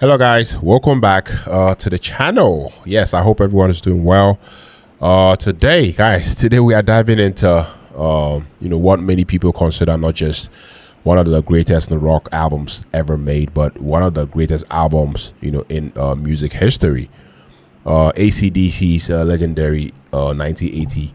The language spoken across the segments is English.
Hello guys, welcome back to the channel. Yes, I hope everyone is doing well. Today guys, today we are diving into what many people consider not just one of the greatest rock albums ever made, but one of the greatest albums in music history. ACDC's legendary 1980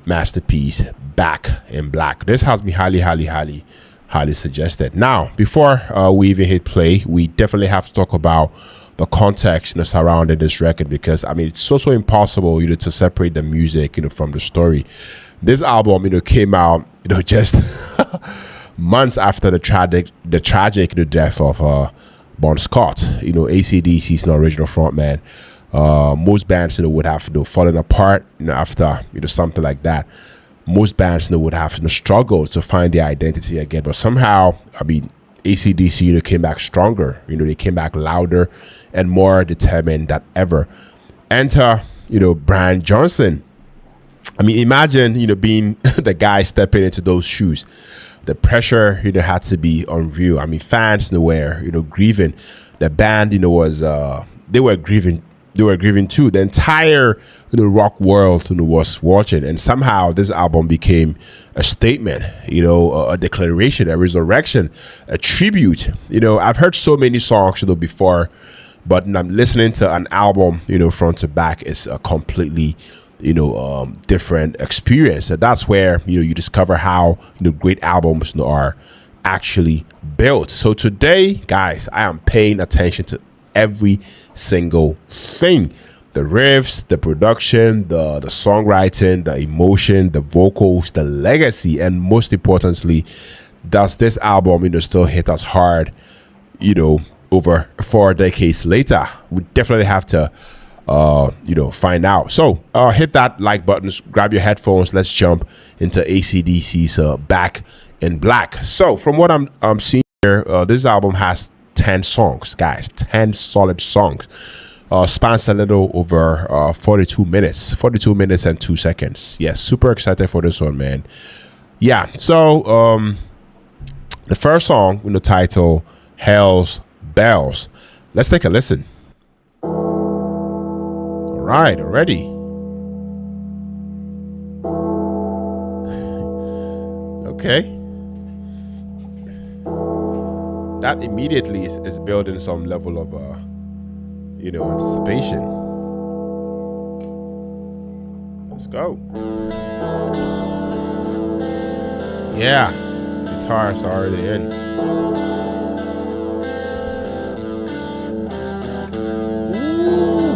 masterpiece, Back in Black. This has been highly suggested. Now, before we even hit play, we definitely have to talk about the context surrounding this record, because I mean it's so impossible to separate the music from the story. This album came out just months after the tragic death of Bon Scott, ACDC's original frontman. Most bands would have fallen apart after something like that. Most bands would have struggled to find their identity again, but somehow, I mean, ACDC came back stronger. They came back louder and more determined than ever. Enter Brian Johnson. I mean, imagine being the guy stepping into those shoes. The pressure had to be unreal. I mean, fans were grieving. The band was they were grieving. They were grieving too. The entire rock world was watching, and somehow this album became a statement, a declaration, a resurrection, a tribute. I've heard so many songs before, but I'm listening to an album front to back is a completely different experience. And that's where you discover how great albums are actually built. So today, guys, I am paying attention to every single thing: the riffs, the production, the songwriting, the emotion, the vocals, the legacy, and most importantly, does this album still hit us hard over 4 decades later? We definitely have to find out. So hit that like button, grab your headphones, let's jump into ACDC's Back in Black. So from what I'm seeing here, this album has 10 songs, guys. 10 solid songs. Spans a little over 42 minutes and 2 seconds. Yes, super excited for this one, man. Yeah, so the first song title, Hell's Bells. Let's take a listen. All right, already. Okay. That immediately is building some level of anticipation. Let's go. Yeah, guitar's already in. Ooh.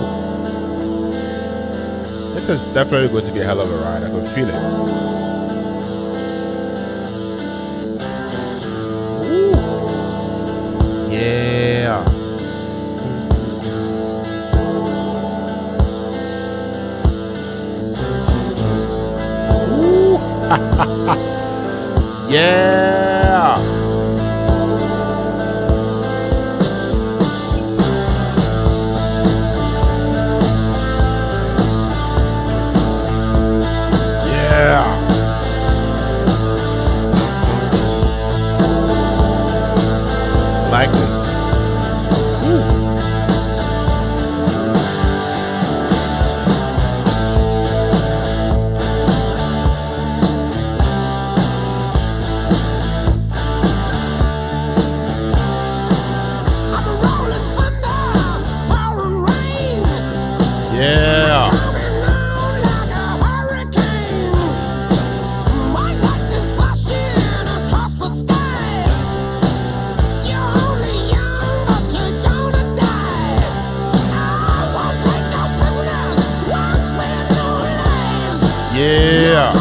This is definitely going to be a hell of a ride. I can feel it. Yeah. Ooh. Yeah. Yeah. Like this. Yeah. Yeah.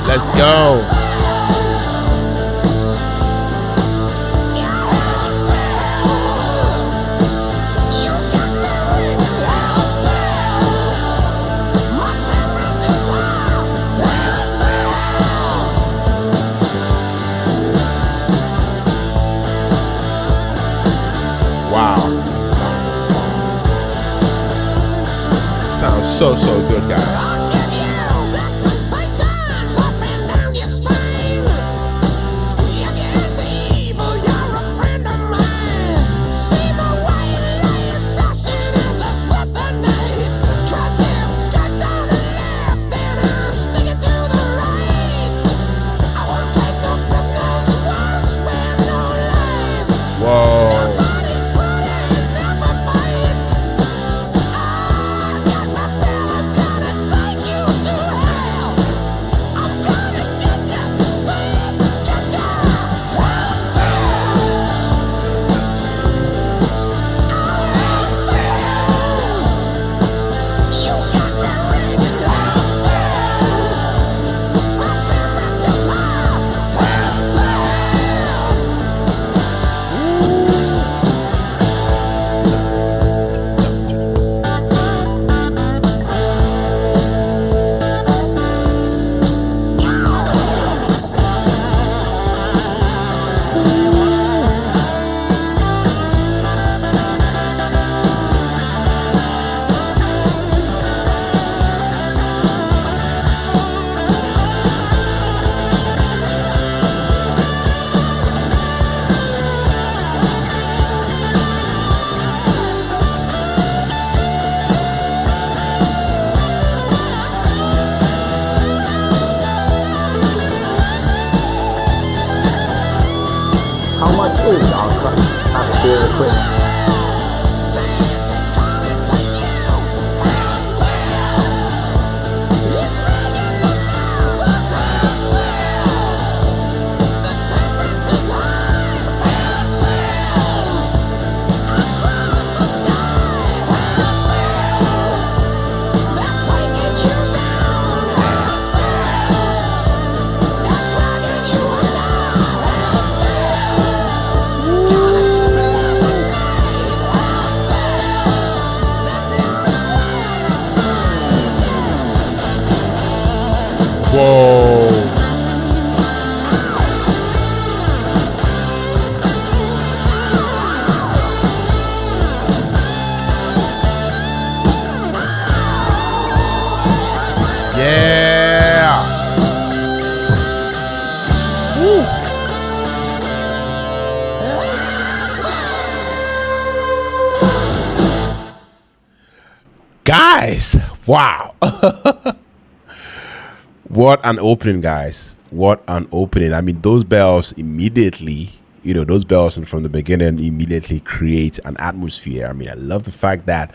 Let's go. Wow. Sounds So good, guys. How much is our atmosphere equipment? Whoa. Yeah. Woo. Guys, wow. What an opening, guys. What an opening. I mean, those bells immediately, those bells from the beginning immediately create an atmosphere. I mean, I love the fact that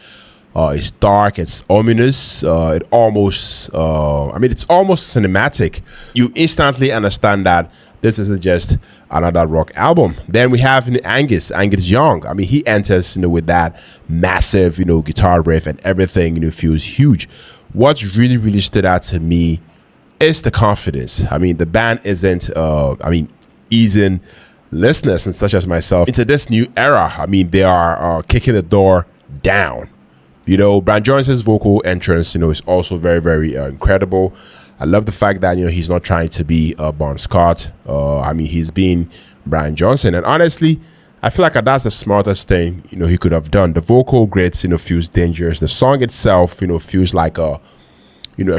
it's dark, it's ominous, it's almost cinematic. You instantly understand that this isn't just another rock album. Then we have Angus Young. I mean, he enters, with that massive, guitar riff, and everything, feels huge. What's really, really stood out to me is the confidence. I mean, the band isn't, easing listeners and such as myself into this new era. I mean, they are kicking the door down. Brian Jones's vocal entrance, is also very, very incredible. I love the fact that, he's not trying to be Bon Scott. He's being Brian Johnson. And honestly, I feel like that's the smartest thing, he could have done. The vocal grids, feels dangerous. The song itself, feels like a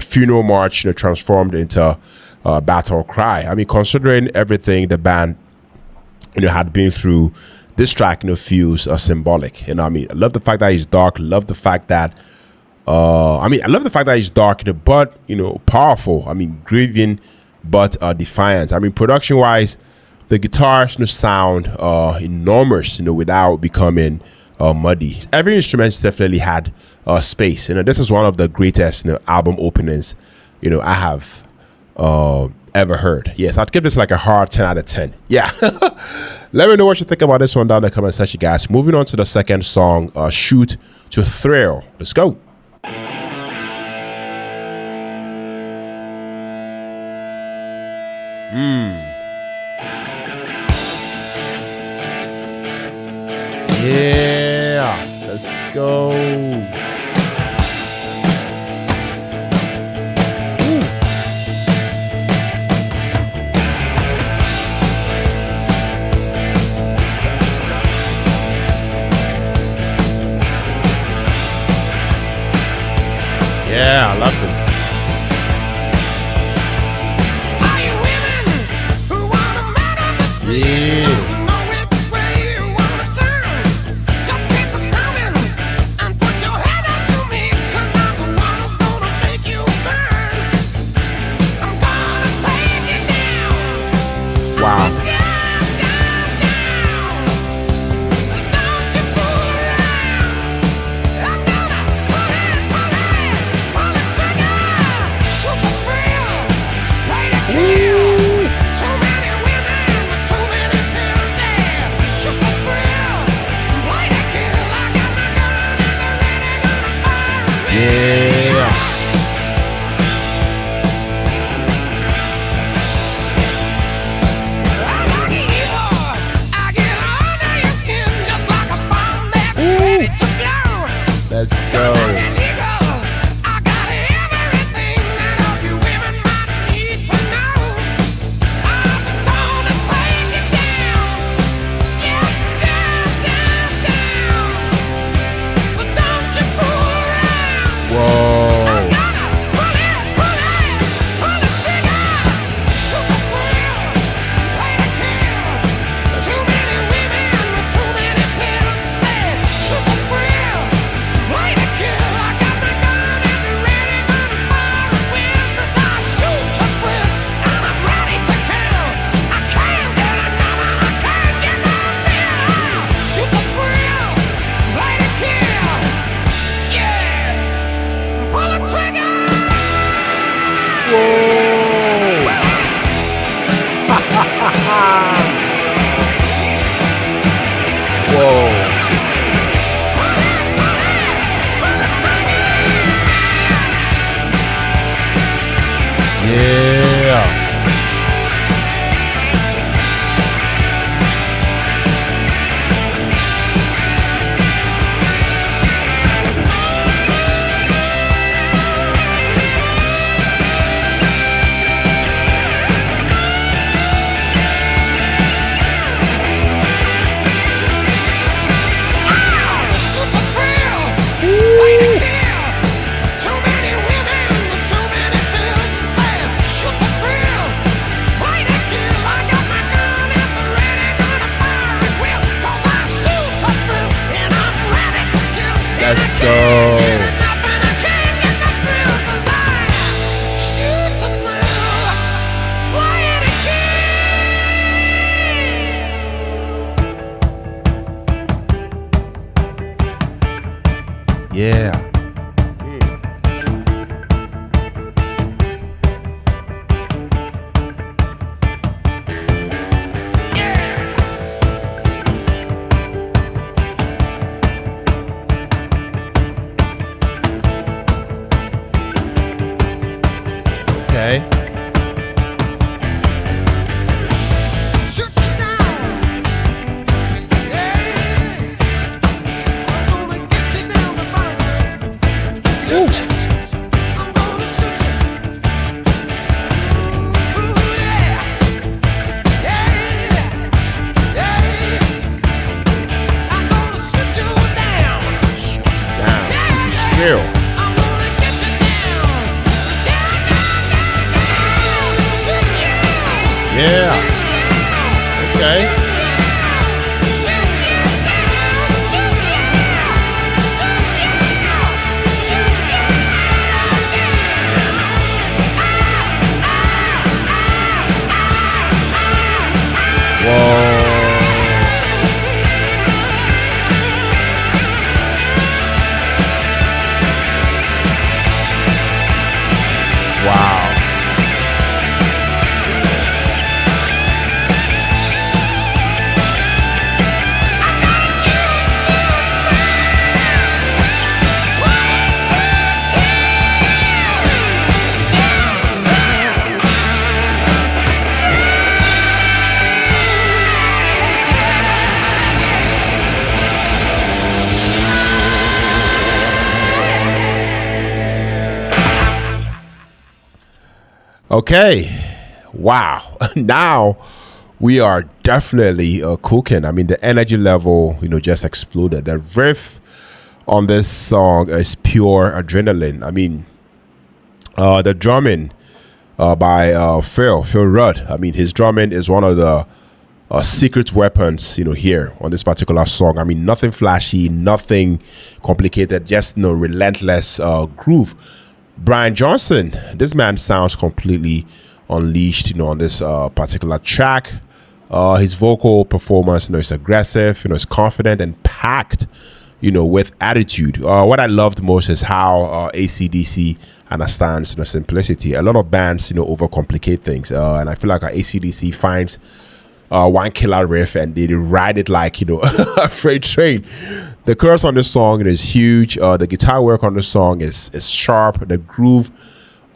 funeral march, transformed into a battle cry. I mean, considering everything the band, had been through, this track, feels symbolic. I love the fact that he's dark. Love the fact that, I love the fact that he's dark, but, powerful. I mean, grieving, but defiant. I mean, production-wise, the guitars, sound enormous, without becoming muddy. Every instrument definitely had space. This is one of the greatest album openings I have ever heard. Yes, I'd give this like a hard 10 out of 10. Yeah. Let me know what you think about this one down in the comment section, guys. Moving on to the second song, Shoot to Thrill. Let's go. Yeah, let's go. love this. Yeah. Wow. Let's go. Let's go. Yeah. Okay. Yeah. Okay. Whoa. Wow. Okay. Wow. Now we are definitely cooking. I mean, the energy level, just exploded. The riff on this song is pure adrenaline. I mean, The drumming by Phil Rudd. I mean, his drumming is one of the secret weapons, here on this particular song. I mean, nothing flashy, nothing complicated, just relentless groove. Brian Johnson, this man sounds completely unleashed, on this particular track. His vocal performance, is aggressive, is confident and packed, with attitude. What I loved most is how ACDC understands, simplicity. A lot of bands, overcomplicate things, and I feel like ACDC finds one killer riff and they ride it like a freight train. The chorus on this song is huge. The guitar work on the song is sharp. The groove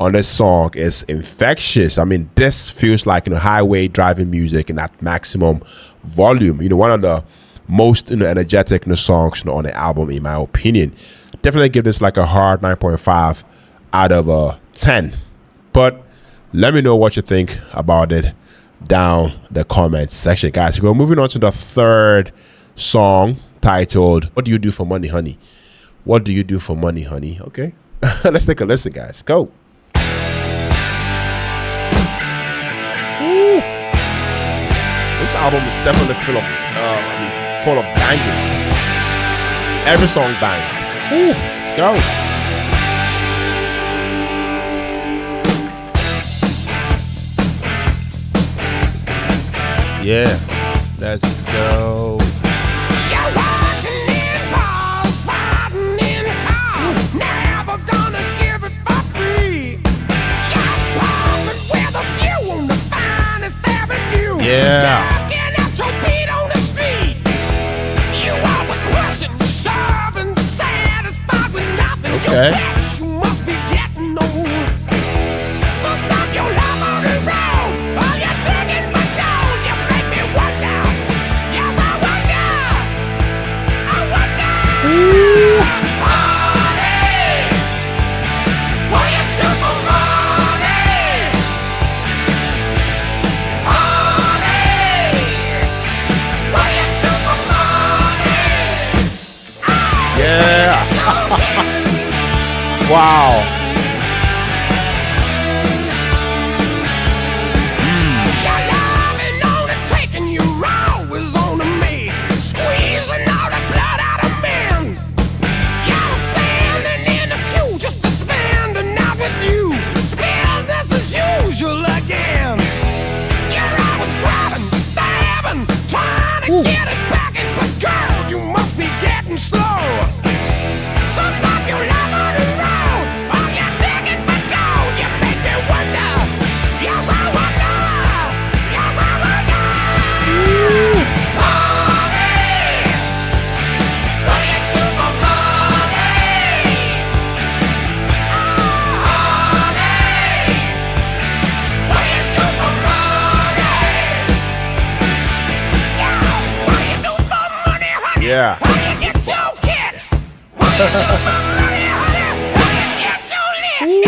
on this song is infectious. I mean, this feels like highway driving music in that maximum volume. One of the most energetic songs on the album, in my opinion. Definitely give this like a hard 9.5 out of 10. But let me know what you think about it down the comment section, guys. We're moving on to the third song, titled "What Do You Do for Money, Honey?" What do you do for money, honey? Okay, let's take a listen, guys. Go. Ooh. This album is definitely full of bangers. Every song bangs. Ooh, let's go. Yeah, let's go. You're walking in bars, fighting in cars, never gonna give it for free. You're walking with a view on the finest avenue. Yeah. Walking at your beat on the street. You always pushing, shoving, satisfied with nothing. Okay. You bitch, you must be getting old. So stop your love on the road. All you're digging for gold. You make me wonder. Yes, I wonder. I wonder. Honey, what you do for money? Honey, what you do for money? Yeah. Wow. Your loving on and taking you always on to me, squeezing all the blood out of men. You're standing in the queue just to spend a night with you. It's business as usual again. You're always grabbing, stabbing, trying to get it back in, but girl, you must be getting slow. So stop your love on the road. All you're digging for gold. You make me wonder. Yes, I wonder. Yes, I wonder. Money. What do you do for money? Honey. What do you do for money? Yeah. What do you do for money, honey? Yeah. How do you get your kicks? What do you do for money, honey? How do you get your licks?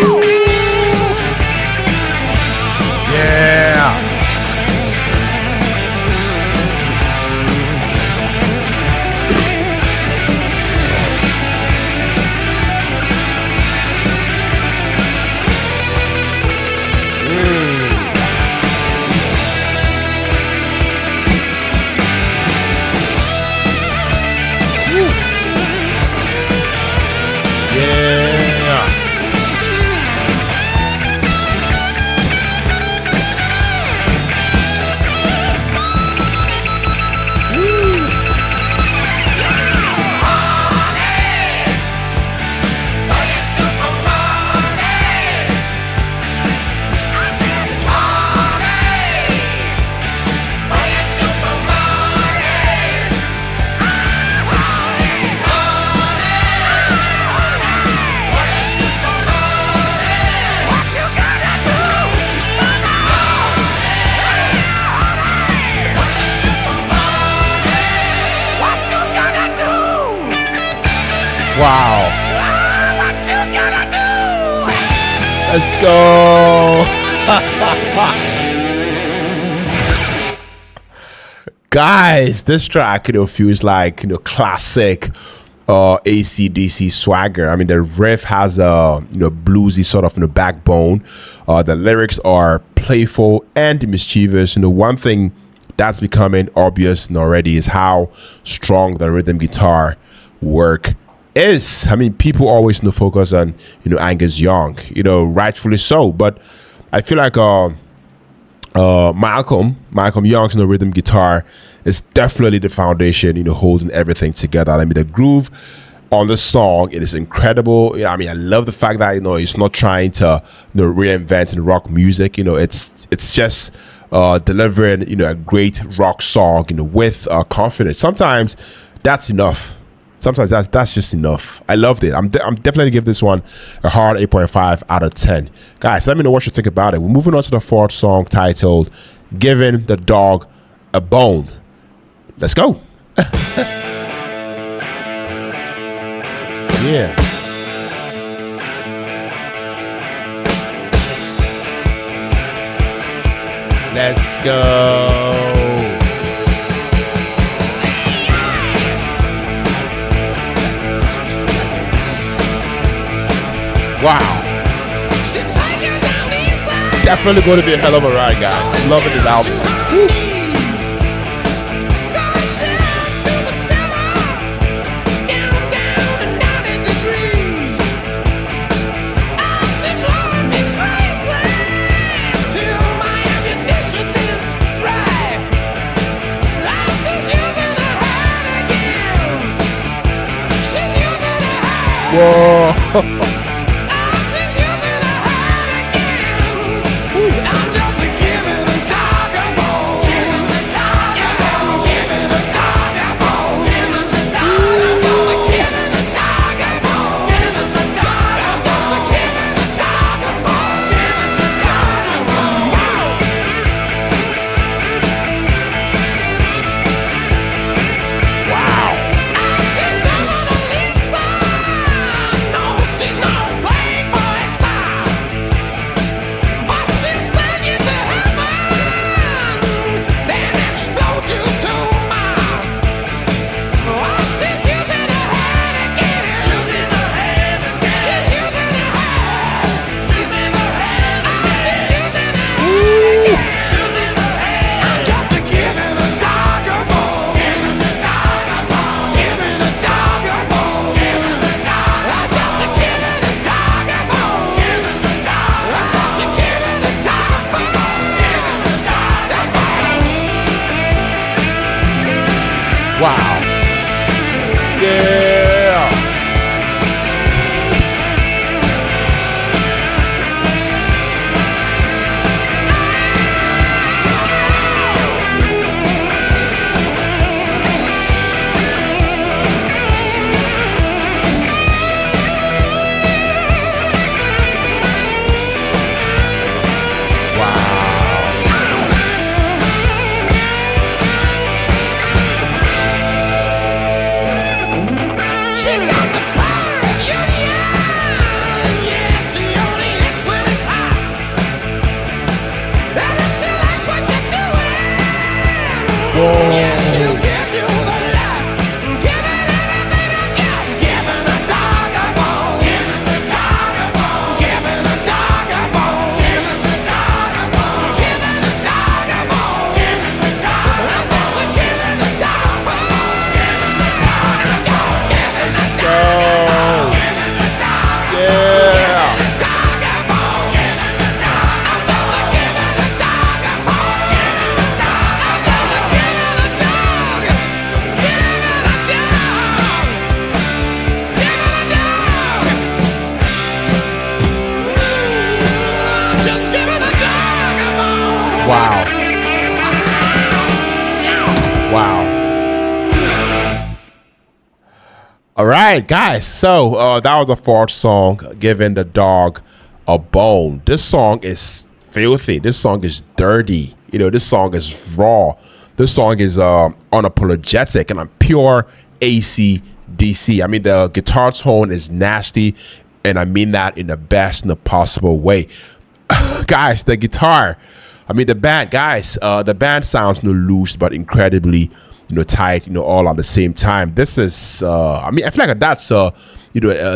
Yeah. Yeah. Wow. What you gonna do? Let's go. Guys, this track, feels like, classic ACDC swagger. I mean, the riff has a bluesy sort of backbone. The lyrics are playful and mischievous. One thing that's becoming obvious already is how strong the rhythm guitar work is. I mean, people always focus on Angus Young, rightfully so, but I feel like Malcolm Young's rhythm guitar is definitely the foundation, holding everything together. I mean, the groove on the song, it is incredible. I mean, I love the fact that it's not trying to reinvent in rock music. It's just delivering a great rock song with confidence. Sometimes that's enough. Sometimes that's just enough. I loved it. I'm definitely give this one a hard 8.5 out of 10. Guys, let me know what you think about it. We're moving on to the fourth song titled "Giving the Dog a Bone." Let's go. Yeah. Let's go. Wow. Definitely going to be a hell of a ride, guys. I'm loving this album. Woo. Whoa. Wow. Yeah. Wow. Wow. All right, guys. So that was the fourth song, "Giving the Dog a Bone." This song is filthy. This song is dirty. This song is raw. This song is unapologetic and a pure ACDC. I mean, the guitar tone is nasty, and I mean that in the best and the possible way. Guys, the guitar. I mean, the band, guys, the band sounds loose but incredibly tight, all at the same time. This is, I mean, I feel like that's a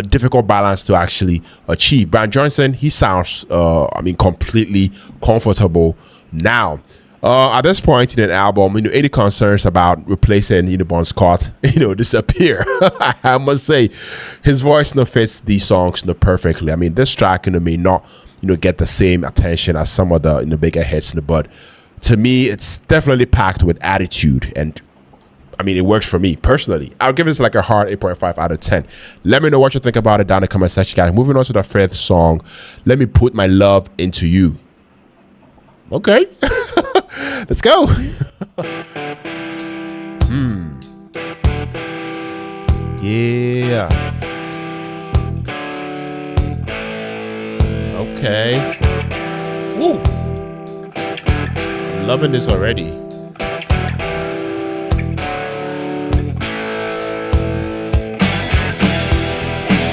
difficult balance to actually achieve. Brian Johnson, he sounds, I mean, completely comfortable now. At this point in an album, any concerns about replacing Bon Scott, disappear. I must say, his voice fits these songs perfectly. I mean, this track may not get the same attention as some of the bigger hits, but to me, it's definitely packed with attitude, and I mean, it works for me personally. I'll give this like a hard 8.5 out of 10. Let me know what you think about it down in the comment section, guys. Moving on to the fifth song, Let Me Put My Love Into You. Okay. Let's go. Yeah. Okay. Woo. I'm loving this already.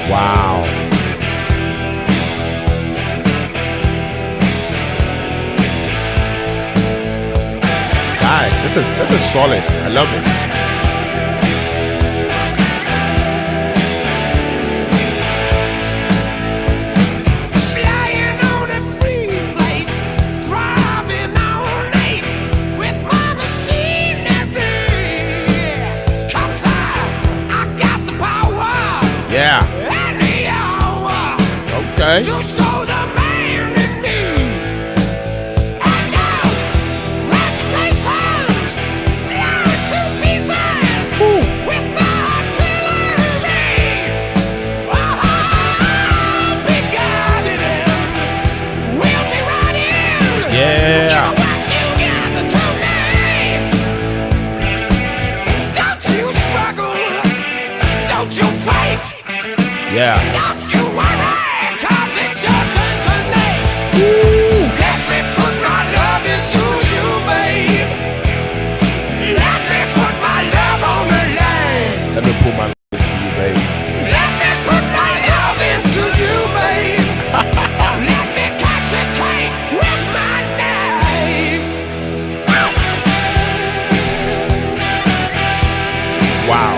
Wow. Guys, this is solid. I love it. Yeah. Okay. To show the man in me. And those reputations blown to pieces. Ooh. With my artillery. Oh, be guarded in. We'll be riding. Yeah. Get what you got to me. Don't you struggle. Don't you fight. Yeah. Don't you worry, 'cause it's your turn today. Ooh. Let me put my love into you, babe. Let me put my love on the line. Let me put my love into you, babe. Let me put my love into you, babe. Let me catch a cake with my knife. Wow.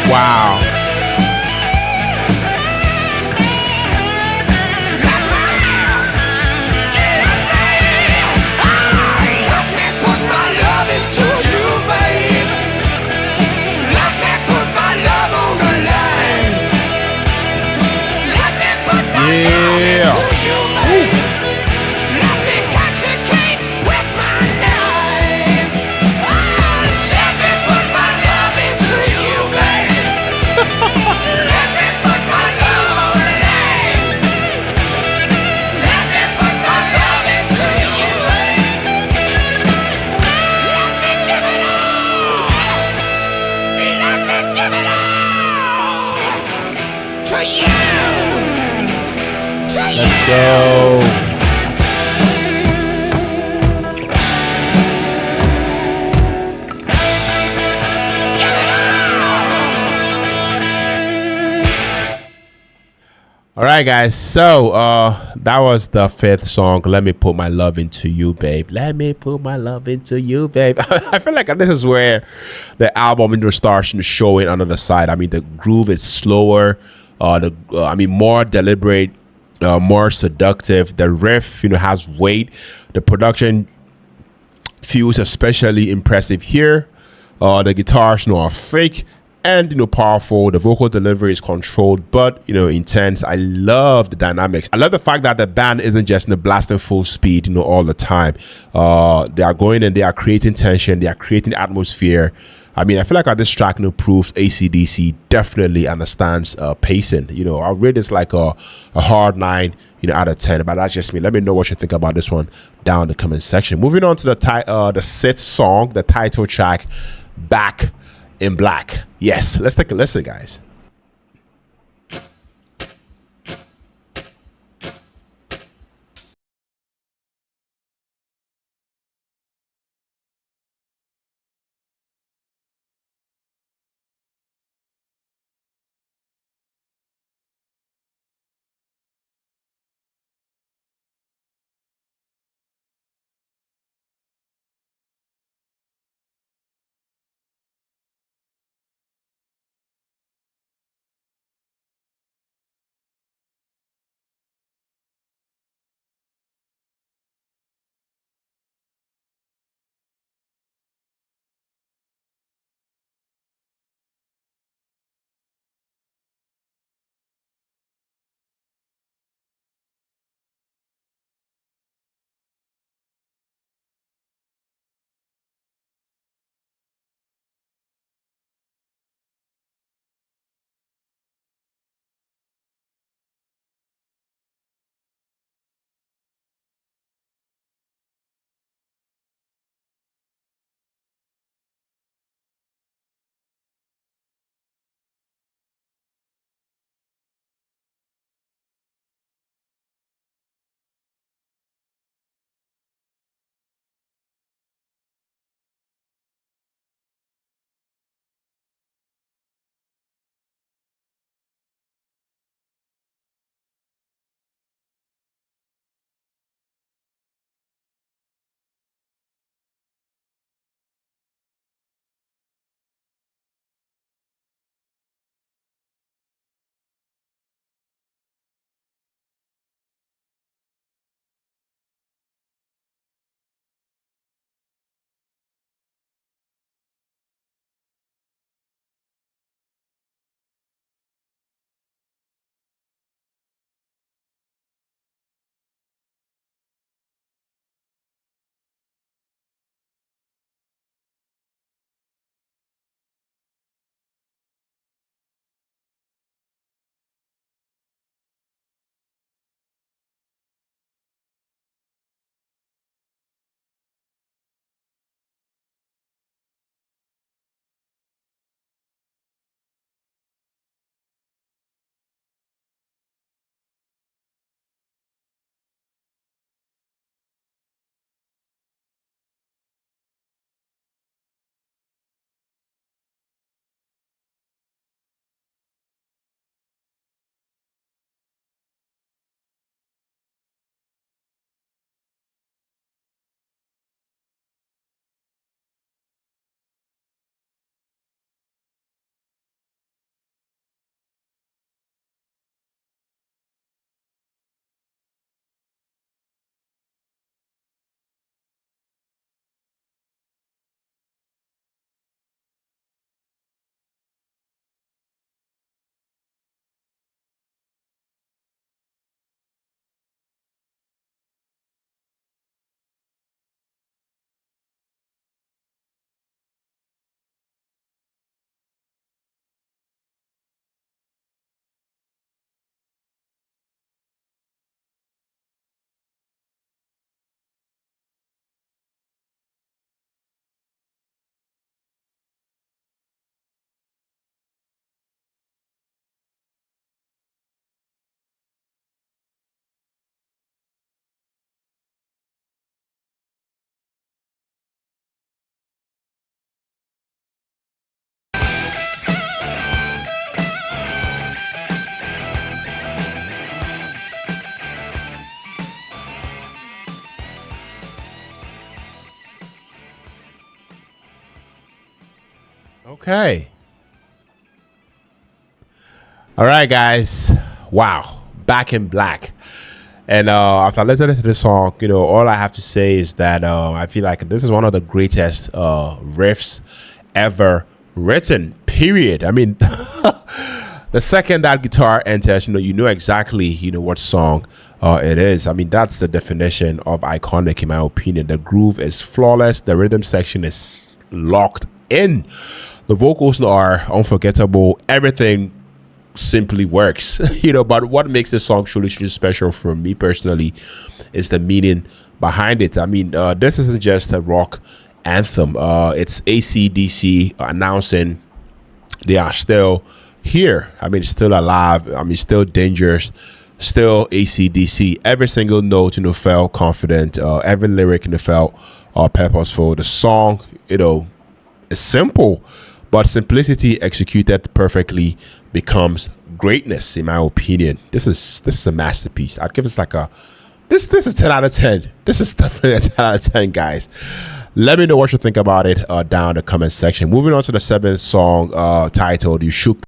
Wow. Let's go. All right, guys. So that was the fifth song. Let me put my love into you, babe. Let me put my love into you, babe. I feel like this is where the album starts to show it on the side. I mean, the groove is slower. I mean, more deliberate, more seductive. The riff, has weight. The production feels especially impressive here. The guitars, are thick and powerful. The vocal delivery is controlled but intense. I love the dynamics. I love the fact that the band isn't just blasting full speed all the time. They are going and they are creating tension. They are creating atmosphere. I mean, I feel like this track proves ACDC definitely understands pacing. I'll rate this like a hard 9 out of 10, but that's just me. Let me know what you think about this one down in the comment section. Moving on to the sixth song, the title track, Back in Black. Yes, let's take a listen, guys. Okay. All right, guys. Wow. Back in black. And after listening to this song, all I have to say is that I feel like this is one of the greatest riffs ever written. Period. I mean, the second that guitar enters, you know exactly, what song it is. I mean, that's the definition of iconic, in my opinion. The groove is flawless. The rhythm section is locked in. The vocals are unforgettable. Everything simply works. But what makes this song truly special for me personally is the meaning behind it. I mean, this isn't just a rock anthem. It's ACDC announcing they are still here. I mean, still alive. I mean, still dangerous. Still ACDC. Every single note, felt confident. Every lyric, felt purposeful. The song, is simple, but simplicity executed perfectly becomes greatness, in my opinion. This is a masterpiece. I'd give this like a this is 10 out of 10. This is definitely a 10 out of 10, guys. Let me know what you think about it down in the comment section. Moving on to the seventh song, titled "You Shook."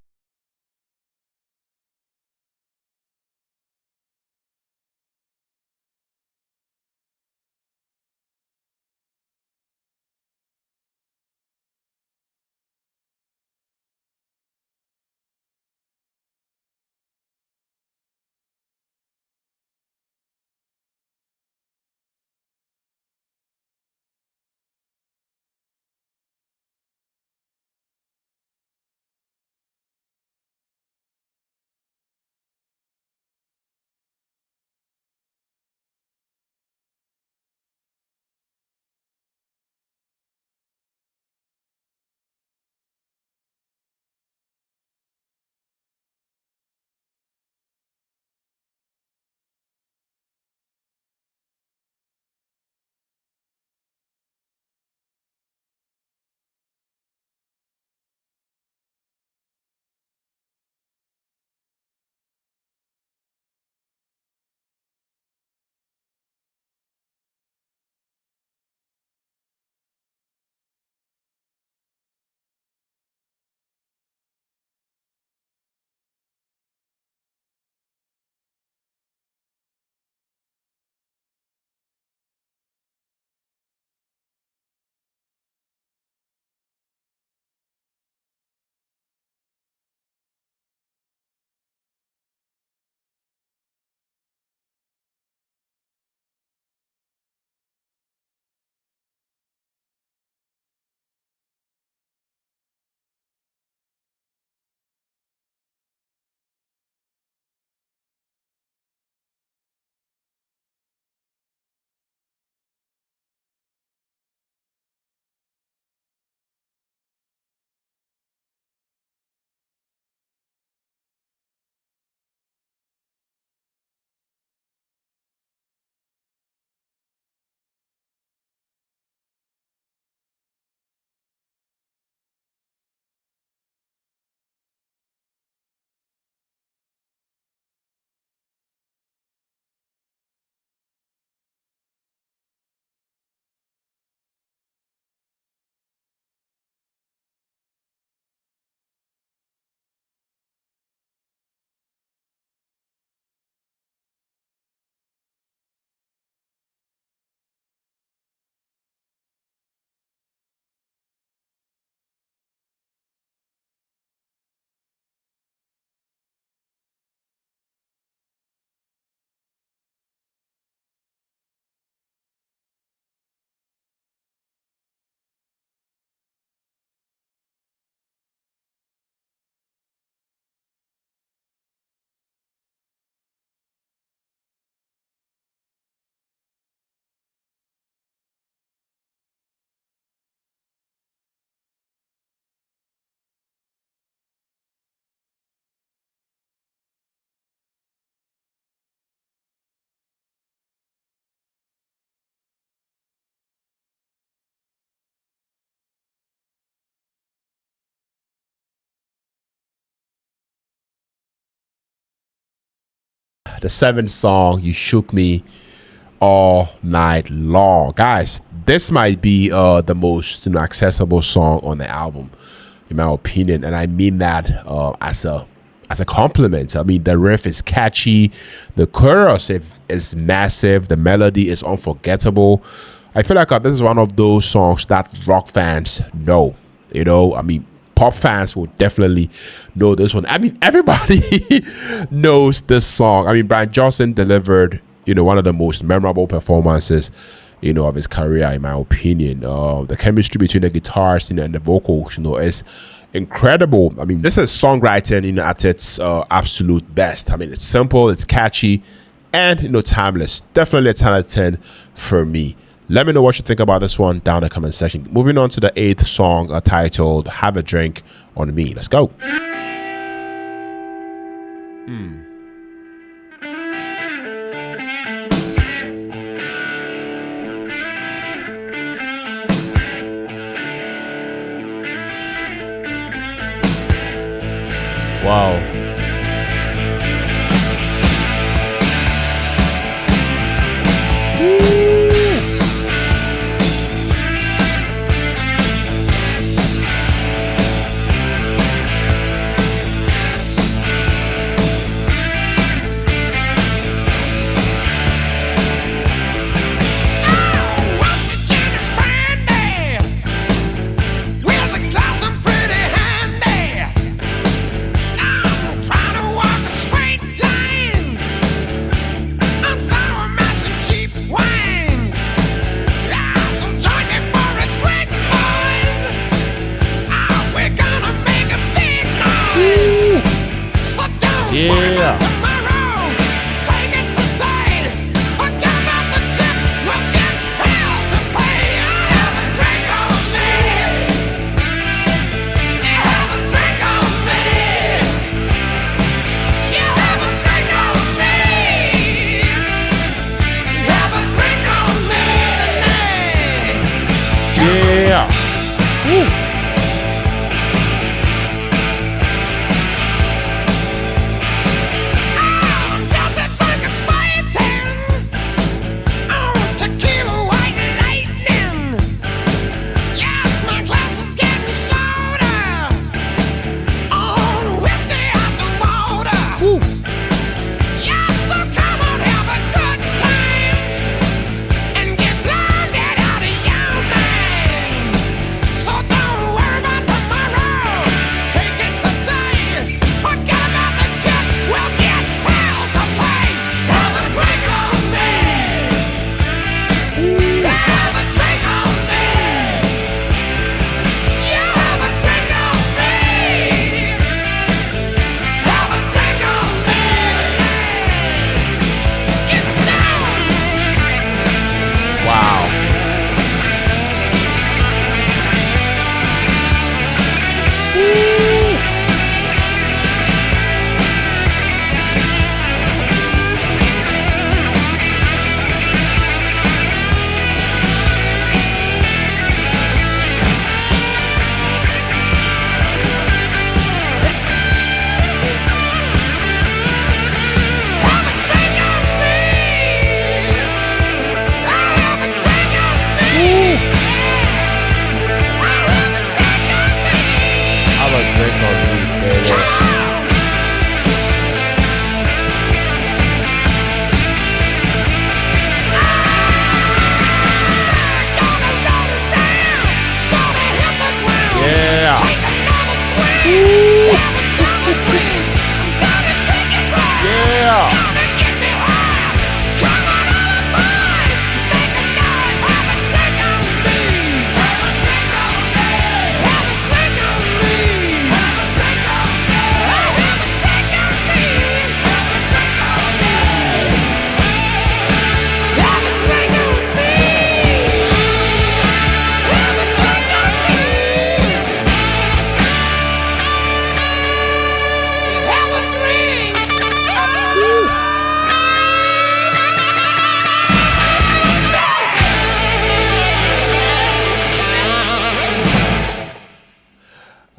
The seventh song, "You Shook Me All Night Long." Guys, this might be the most accessible song on the album. in my opinion, and I mean that as a compliment. I mean, the riff is catchy, the chorus is massive, the melody is unforgettable. I feel like this is one of those songs that rock fans know. I mean, pop fans will definitely know this one. I mean, everybody knows this song. I mean, Brian Johnson delivered, one of the most memorable performances, of his career, in my opinion. The chemistry between the guitars, and the vocals, is incredible. I mean, this is songwriting, at its absolute best. I mean, it's simple, it's catchy, and timeless. Definitely a 10 out of 10 for me. Let me know what you think about this one down in the comment section. Moving on to the 8th song, titled "Have a Drink on Me." Let's go. Wow. Yeah. Woo.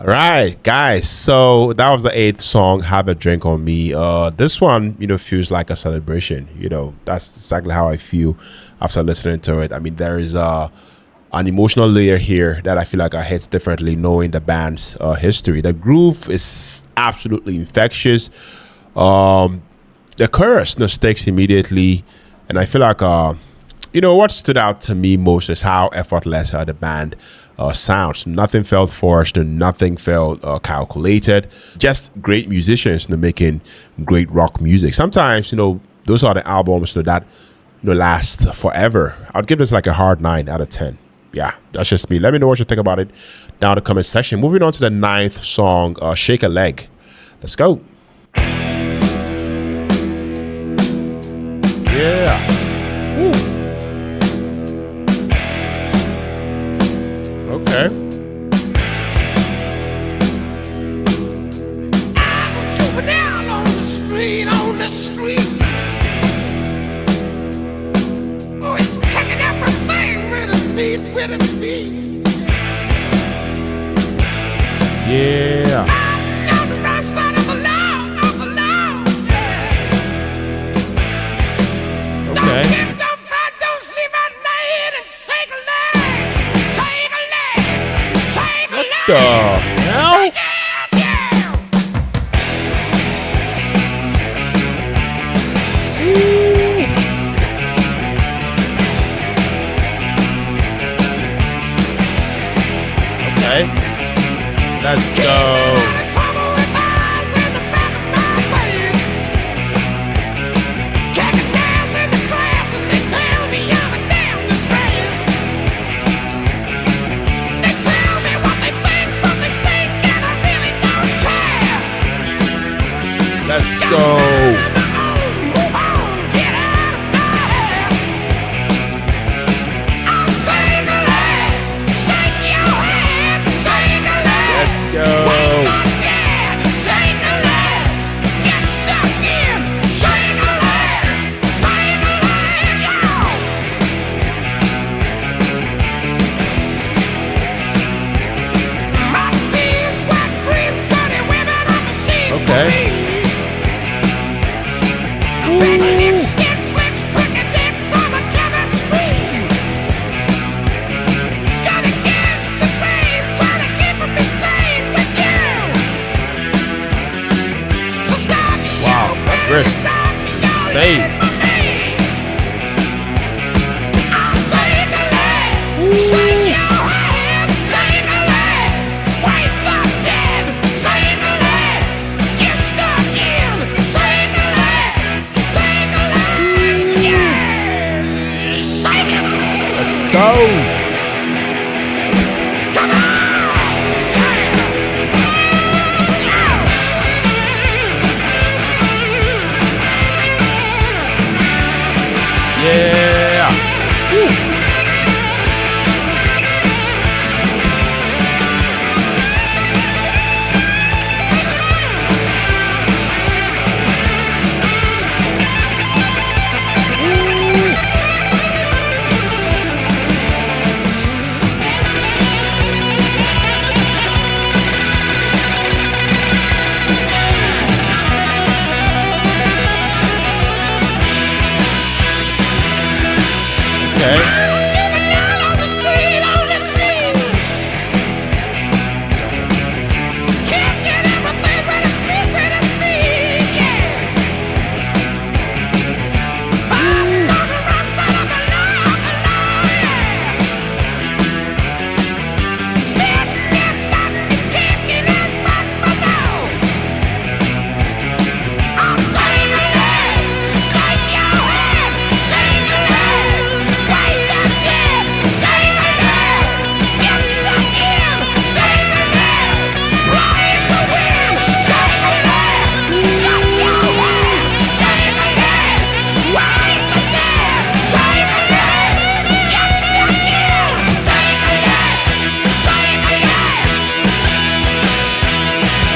Right, guys, so that was the 8th song, "Have a Drink on Me." This one, feels like a celebration. That's exactly how I feel after listening to it. I mean, there is an emotional layer here that I feel like I hits differently knowing the band's history. The groove is absolutely infectious. The chorus sticks immediately, and I feel like what stood out to me most is how effortless the band sounds. Nothing felt forced and nothing felt calculated. Just great musicians making great rock music. Sometimes those are the albums that last forever. I'd give this like a hard 9 out of 10. Yeah, that's just me. Let me know what you think about it down in the comment section. Moving on to the 9th song, Shake a Leg. Let's go. Yeah. Woo. Okay. Juvenile on the street. Oh, he's kicking everything with his feet. Yeah. On the wrong side of the law. Okay. Don't fight, don't sleep at night and shake a leg. Shake a leg. Shake a leg. The hell? Shake it, yeah. Okay. Let's go. Trouble with eyes in the back of my face. Kicking ass in the class and they tell me I'm a damn disgrace. They tell me what they think, and I really don't care. Let's go. Move on, get out of my head. I'll shake a leg, shake your head, shake a leg. Let's go. Shake a leg, get stuck in, shake a leg, yo. Magazines, wet dreams, dirty women on the sheets for Okay. me. Big lips, skin flicks, tricky dicks, summer chemistry. Gotta kiss the pain, trying to keep me sane with you. So stop you, Wow, that riff. stop you, Insane. for me. I'll shake a leg, shake your head, shake a leg. Wake the dead, shake a leg. Get stuck in, shake a leg, yeah. Shake it, Let's go. come on, Yeah. Woo. Okay. Juvenile on the street, kicking everything with his feet, yeah. Fighting on the wrong side of the law, yeah. Spitting and fighting and kicking and fighting for now. I'll shake a leg, shake your head, shake a leg. Wake the dead, shake a leg. Get stuck in, shake a leg. Blind to win, shake a leg. Shut your head, shake a leg. Wake the dead, shake a leg. Get stuck in, shake a leg. Shake a leg.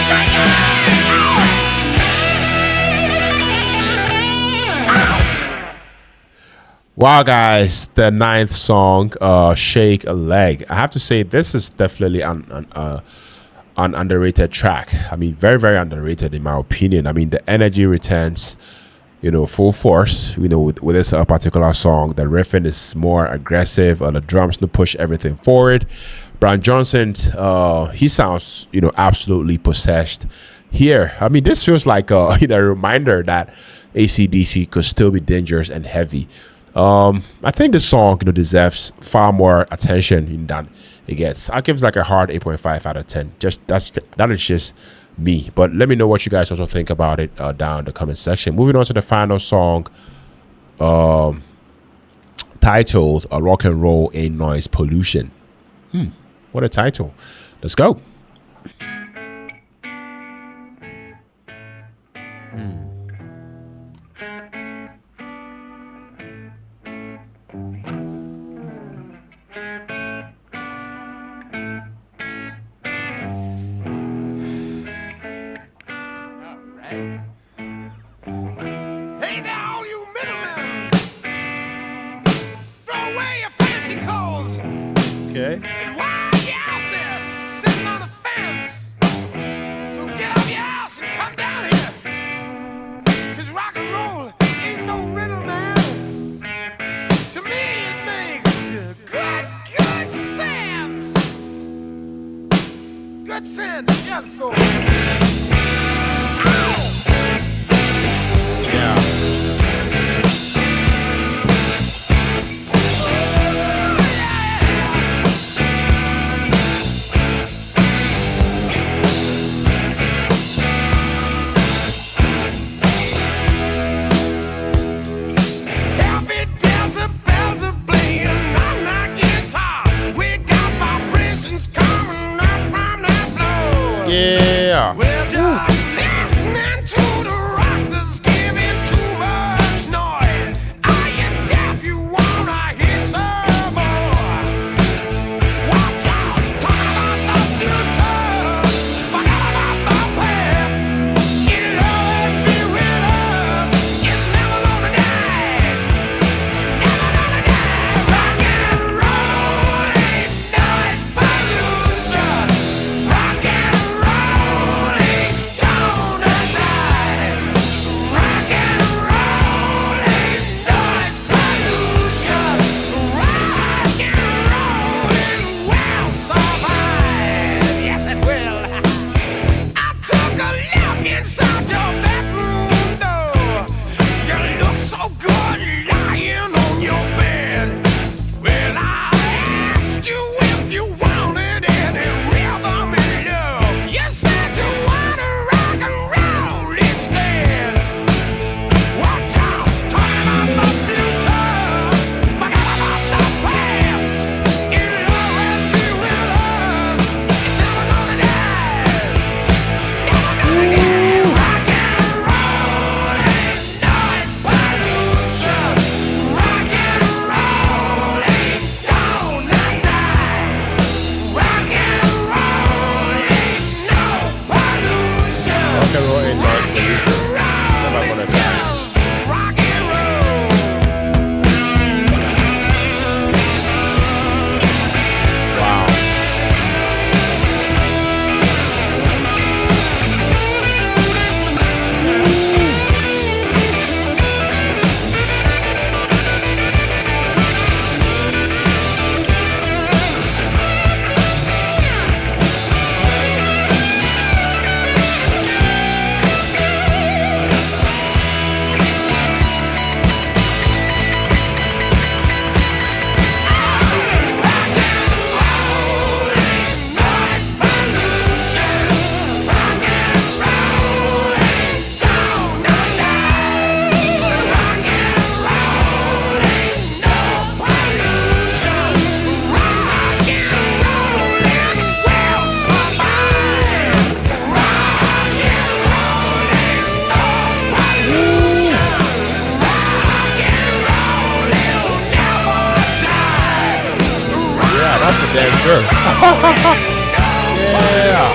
Shake a leg. Wow, guys, the 9th song, Shake a Leg. I have to say, this is definitely an underrated track. I mean, very, very underrated in my opinion. I mean, the energy returns full force. With this particular song, the riffing is more aggressive. The drums to push everything forward. Brian Johnson, he sounds, absolutely possessed here. I mean, this feels like a reminder that ACDC could still be dangerous and heavy. I think the song, deserves far more attention than it gets. I give it like a hard 8.5 out of 10. That is just me. But let me know what you guys also think about it down in the comment section. Moving on to the final song, titled "Rock and Roll Ain't Noise Pollution." What a title! Let's go. Hey there, all you middlemen! Throw away your fancy clothes! Okay. And while you're out there sitting on the fence, so get off your ass and come down here. 'Cause rock and roll ain't no riddle, man. To me, it makes good sense. Good sense. Yeah, let's go. Yeah. We're just listening to the rock that's giving too much noise. Are you deaf? You wanna hear some more? Watch out, talk about the future, forget about the past. It'll always be with us. It's never gonna die, never gonna die. Rock and roll ain't noise pollution. Rock and roll ain't gonna die. Rock and roll ain't noise pollution. Rock and roll will survive. Yes, it will. I took a look inside your bedroom door. You look so good lying on your bed. Well, I asked you if you wanted any rhythm and love. You said you wanted rock and roll instead. Watch out, talking about the future, forget about the past. It'll always be with us. It's never gonna die, never gonna die. Rock and roll ain't noise pollution. Rock and roll ain't gonna die. Rock and roll ain't no pollution. Rock and roll ain't noise pollution. Never It's gonna die. just rock and roll. Wow. Noise pollution. Rock and roll ain't gonna die. Rock and roll ain't no pollution. Rock and rollin' will survive. Rock and roll ain't no pollution. Rock and roll will never die. Yeah, that's for damn sure. Yeah.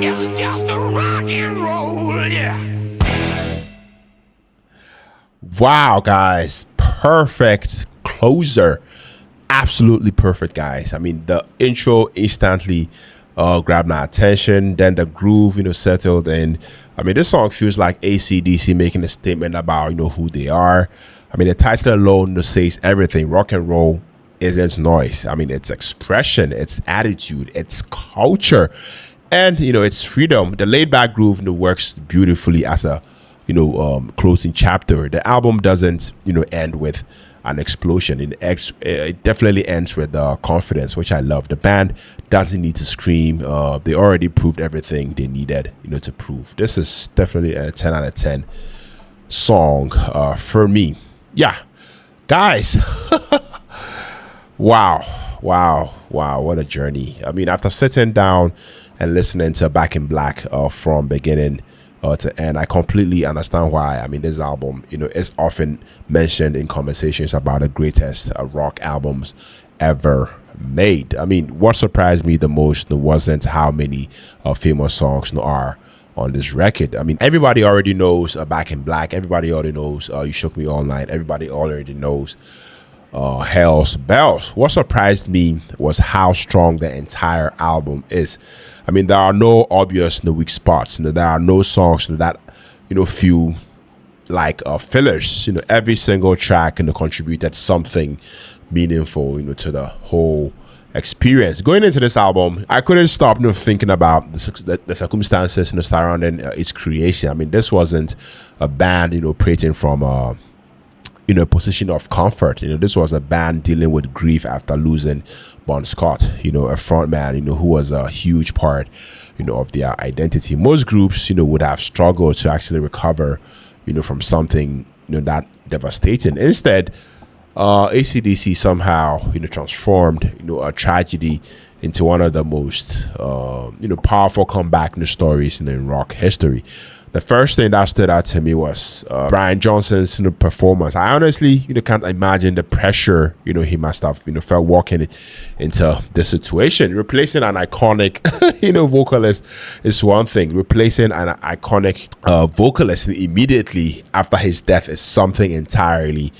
It's just a rock and roll, yeah. Wow, guys. Perfect closer. absolutely perfect, guys. I mean, the intro instantly grabbed my attention. Then the groove, settled in. I mean, this song feels like ACDC making a statement about, who they are. I mean, the title alone says everything. Rock and roll isn't noise. I mean, it's expression, it's attitude, it's culture, and it's freedom. The laid back groove works beautifully as a closing chapter. The album doesn't end with an explosion. It definitely ends with confidence, which I love. The band doesn't need to scream. They already proved everything they needed to prove. This is definitely a 10 out of 10 song for me. Yeah, guys. Wow, what a journey. I mean, after sitting down and listening to Back in Black from beginning to end, I completely understand why. I mean, this album is often mentioned in conversations about the greatest rock albums ever made. I mean, what surprised me the most wasn't how many famous songs are on this record. I mean, everybody already knows Back in Black. Everybody already knows You Shook Me All Night. Everybody already knows Hell's Bells. What surprised me was how strong the entire album is. I mean, there are no obvious weak spots. There are no songs that feel like fillers. Every single track contributed something meaningful to the whole experience. Going into this album, I couldn't stop thinking about the circumstances surrounding its creation. I mean, this wasn't a band operating from a position of comfort. This was a band dealing with grief after losing Bon Scott, a front man, who was a huge part, of their identity. Most groups, would have struggled to actually recover, from something, that devastating. Instead, ACDC somehow, transformed, a tragedy into one of the most, powerful comeback stories in rock history. The first thing that stood out to me was Brian Johnson's performance. I honestly, can't imagine the pressure, he must have, felt walking into this situation. Replacing an iconic, vocalist is one thing. Replacing an iconic vocalist immediately after his death is something entirely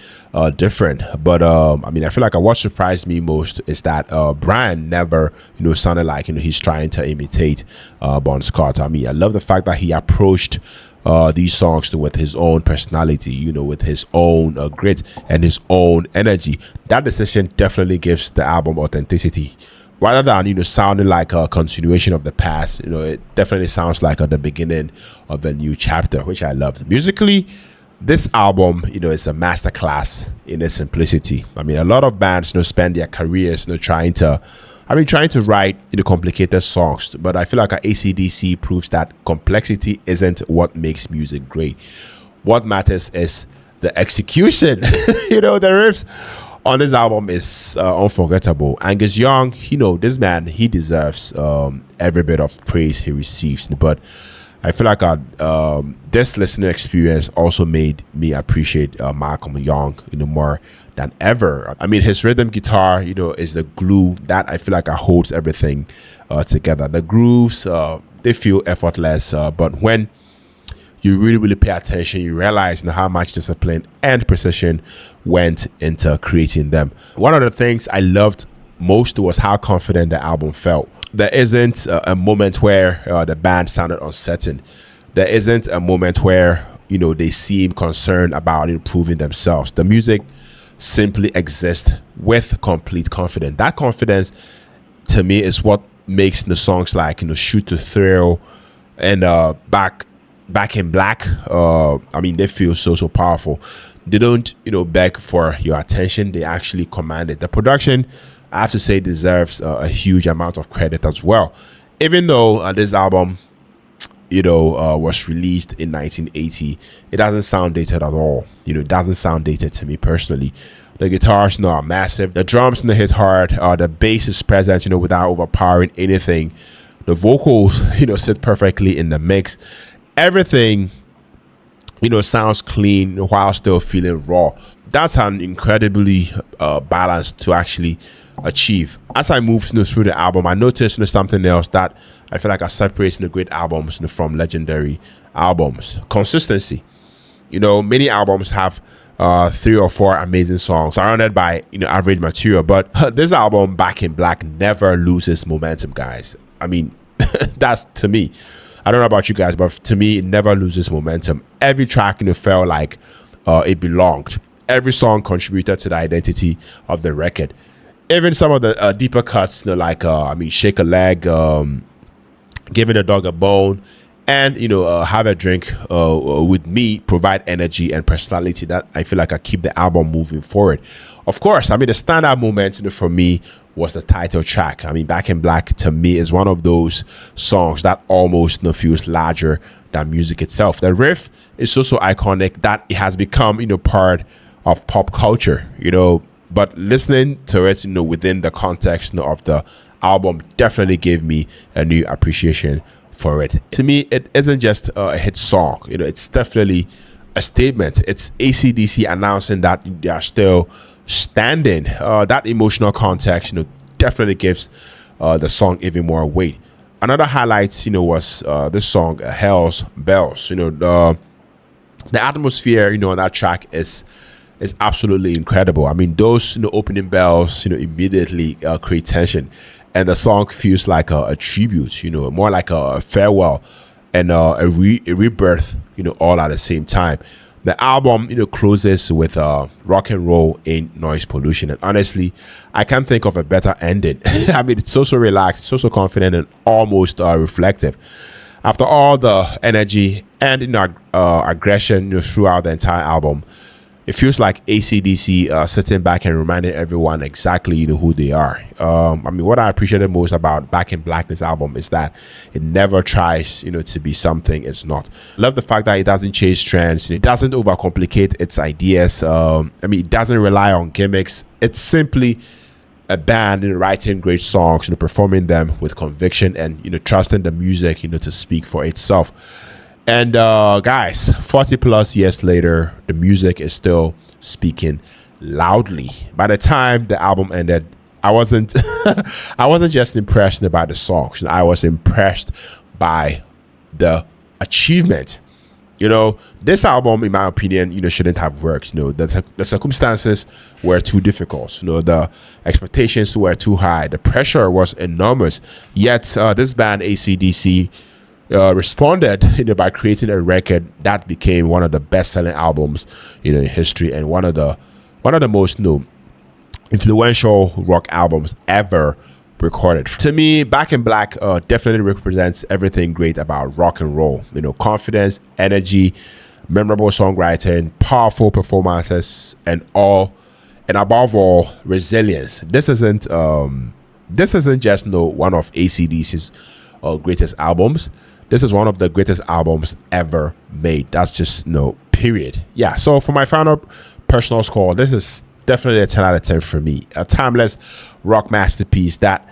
different. But I mean, I feel like what surprised me most is that Brian never sounded like he's trying to imitate Bon Scott. I mean, I love the fact that he approached these songs with his own personality, with his own grit and his own energy. That decision definitely gives the album authenticity. Rather than sounding like a continuation of the past, it definitely sounds like the beginning of a new chapter, which I loved. Musically, this album, is a masterclass in its simplicity. I mean, a lot of bands, spend their careers, trying to write, complicated songs. But I feel like AC/DC proves that complexity isn't what makes music great. What matters is the execution. The riffs on this album is unforgettable. Angus Young, this man, he deserves every bit of praise he receives. But I feel like this listening experience also made me appreciate Malcolm Young, more than ever. I mean, his rhythm guitar, is the glue that I feel like holds everything together. The grooves, they feel effortless, but when you really pay attention, you realize how much discipline and precision went into creating them. One of the things I loved most was how confident the album felt. There isn't a moment where the band sounded uncertain. There isn't a moment where they seem concerned about improving themselves. The music simply exists with complete confidence. That confidence, to me, is what makes the songs like Shoot to Thrill and Back in Black. I mean, they feel so powerful. They don't beg for your attention. They actually command it. The production, I have to say, deserves a huge amount of credit as well. Even though this album, was released in 1980, it doesn't sound dated at all. It doesn't sound dated to me personally. The guitars, are massive. The drums, hit hard. The bass is present, without overpowering anything. The vocals, sit perfectly in the mix. Everything, sounds clean while still feeling raw. That's an incredibly balance to actually achieve. As I move through the album, I noticed something else that I feel like separates the great albums from legendary albums. Consistency. Many albums have 3 or 4 amazing songs surrounded by average material. But this album, Back in Black, never loses momentum, guys. I mean, that's to me. I don't know about you guys, but to me, it never loses momentum. Every track felt like it belonged. Every song contributed to the identity of the record. Even some of the deeper cuts, like Shake a Leg, Giving a Dog a Bone, and Have a Drink with Me provide energy and personality that I feel like I keep the album moving forward. Of course, the standout moment for me was the title track. Back in Black to me is one of those songs that almost feels larger than music itself. The riff is so iconic that it has become part of pop culture. But listening to it within the context of the album definitely gave me a new appreciation for it. To me, it isn't just a hit song. It's definitely a statement. It's ACDC announcing that they are still standing. That emotional context definitely gives the song even more weight. Another highlight was this song, Hell's Bells. The atmosphere on that track is absolutely incredible. Those opening bells immediately create tension, and the song feels like a tribute, more like a farewell and a rebirth, all at the same time. The album closes with Rock and Roll Ain't Noise Pollution, and honestly, I can't think of a better ending. It's so relaxed, so confident, and almost reflective. After all the energy and aggression throughout the entire album, it feels like ACDC sitting back and reminding everyone exactly who they are. What I appreciated most about Back in Blackness album is that it never tries to be something it's not. Love the fact that it doesn't chase trends. It doesn't overcomplicate its ideas. It doesn't rely on gimmicks. It's simply a band writing great songs, performing them with conviction, and trusting the music to speak for itself. And guys, 40 plus years later, the music is still speaking loudly. By the time the album ended, I wasn't just impressed by the songs. I was impressed by the achievement. This album, in my opinion, shouldn't have worked. The circumstances were too difficult. The expectations were too high. The pressure was enormous. Yet this band, ACDC, responded by creating a record that became one of the best-selling albums in history, and one of the most influential rock albums ever recorded. To me, Back in Black definitely represents everything great about rock and roll. Confidence, energy, memorable songwriting, powerful performances, and above all, resilience. This isn't just one of ACDC's greatest albums. This is one of the greatest albums ever made. That's just period. Yeah. So for my final personal score, this is definitely a 10 out of 10 for me. A timeless rock masterpiece that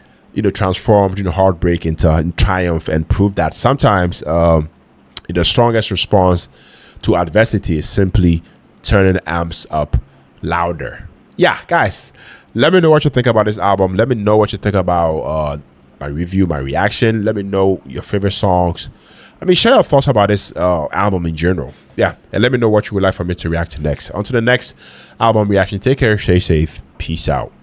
transformed heartbreak into triumph, and proved that sometimes the strongest response to adversity is simply turning the amps up louder. Yeah, guys, let me know what you think about this album. Let me know what you think about my review, my reaction. Let me know your favorite songs. Share your thoughts about this album in general. Yeah, and let me know what you would like for me to react to next. On to the next album reaction. Take care, stay safe, peace out.